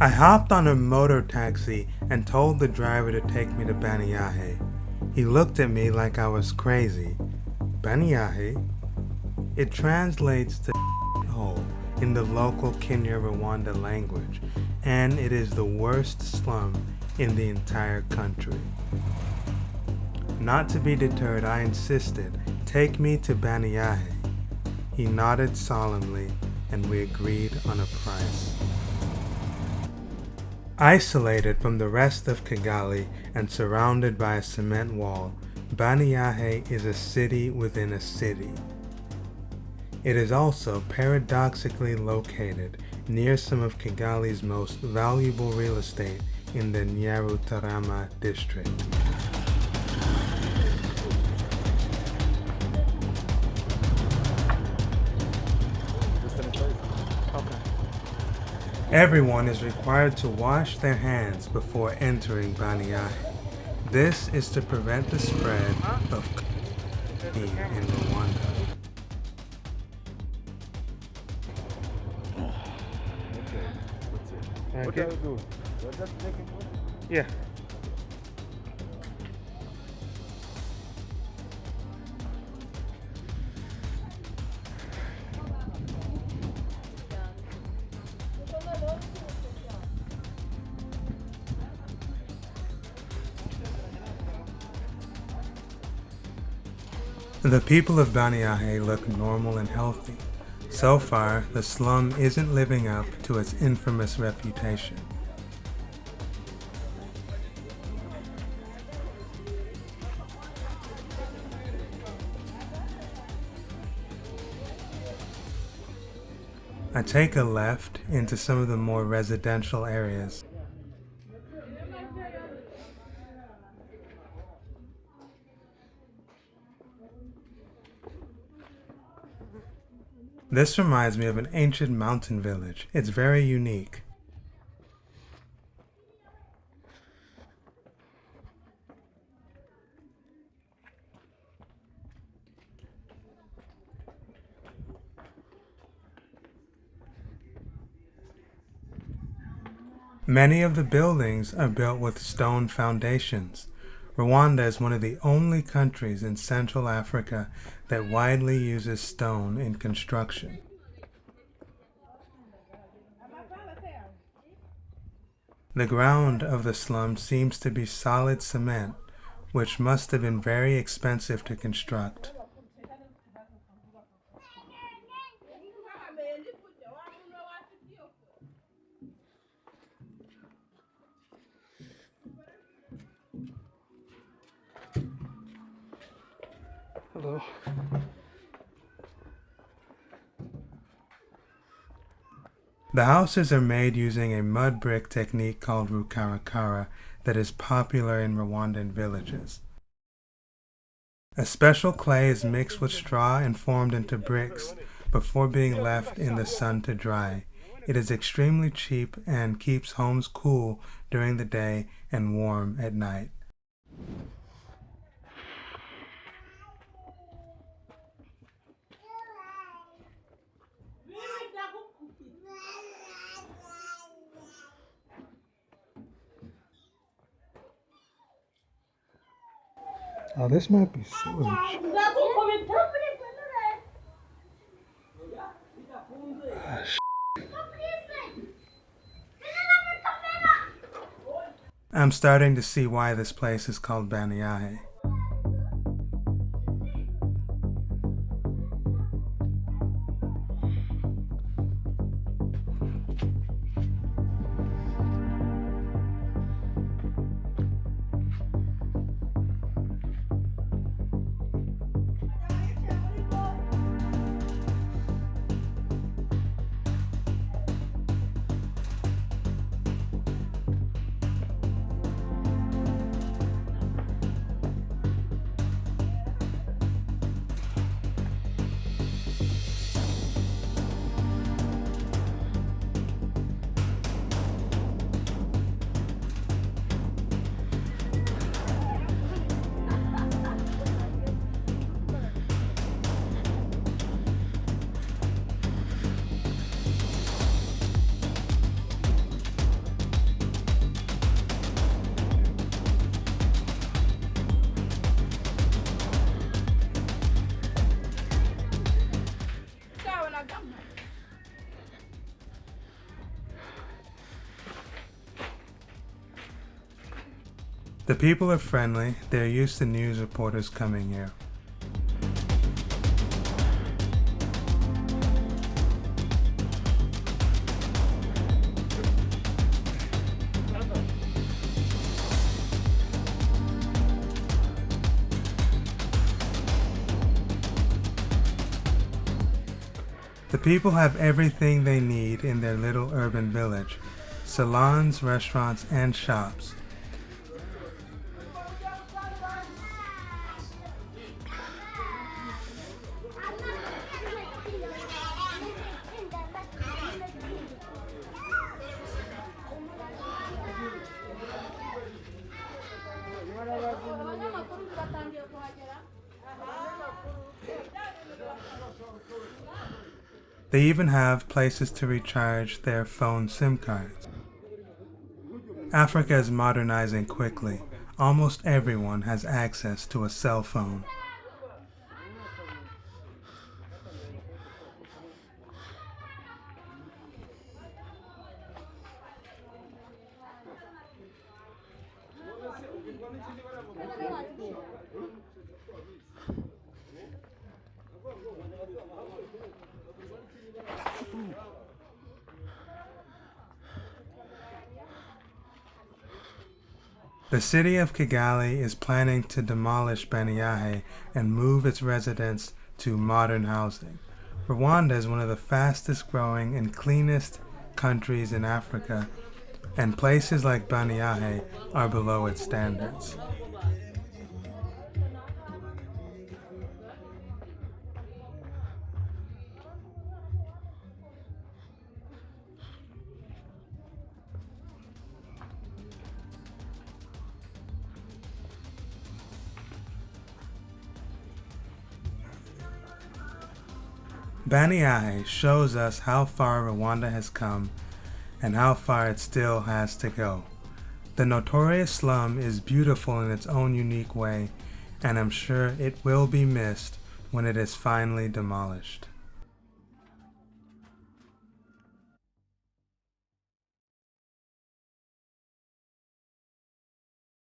I hopped on a motor taxi and told the driver to take me to Bannyahe. He looked at me like I was crazy. Bannyahe? It translates to hole in the local Kenya-Rwanda language, and it is the worst slum in the entire country. Not to be deterred, I insisted, "Take me to Bannyahe." He nodded solemnly, and we agreed on a price. Isolated from the rest of Kigali and surrounded by a cement wall, Bannyahe is a city within a city. It is also paradoxically located near some of Kigali's most valuable real estate in the Nyarutarama district. Everyone is required to wash their hands before entering Bannyahe. This is to prevent the spread of COVID in Rwanda. What do I do? Do I just take it with? Yeah. The people of Bannyahe look normal and healthy. So far, the slum isn't living up to its infamous reputation. I take a left into some of the more residential areas. This reminds me of an ancient mountain village. It's very unique. Many of the buildings are built with stone foundations. Rwanda is one of the only countries in Central Africa that widely uses stone in construction. The ground of the slum seems to be solid cement, which must have been very expensive to construct. Hello. The houses are made using a mud brick technique called rukarakara that is popular in Rwandan villages. A special clay is mixed with straw and formed into bricks before being left in the sun to dry. It is extremely cheap and keeps homes cool during the day and warm at night. Oh, this might be sewage. I'm starting to see why this place is called Bannyahe. The people are friendly, they're used to news reporters coming here. The people have everything they need in their little urban village: salons, restaurants, and shops. They even have places to recharge their phone SIM cards. Africa is modernizing quickly. Almost everyone has access to a cell phone. The city of Kigali is planning to demolish Bannyahe and move its residents to modern housing. Rwanda is one of the fastest growing and cleanest countries in Africa, and places like Bannyahe are below its standards. Bannyahe shows us how far Rwanda has come and how far it still has to go. The notorious slum is beautiful in its own unique way, and I'm sure it will be missed when it is finally demolished.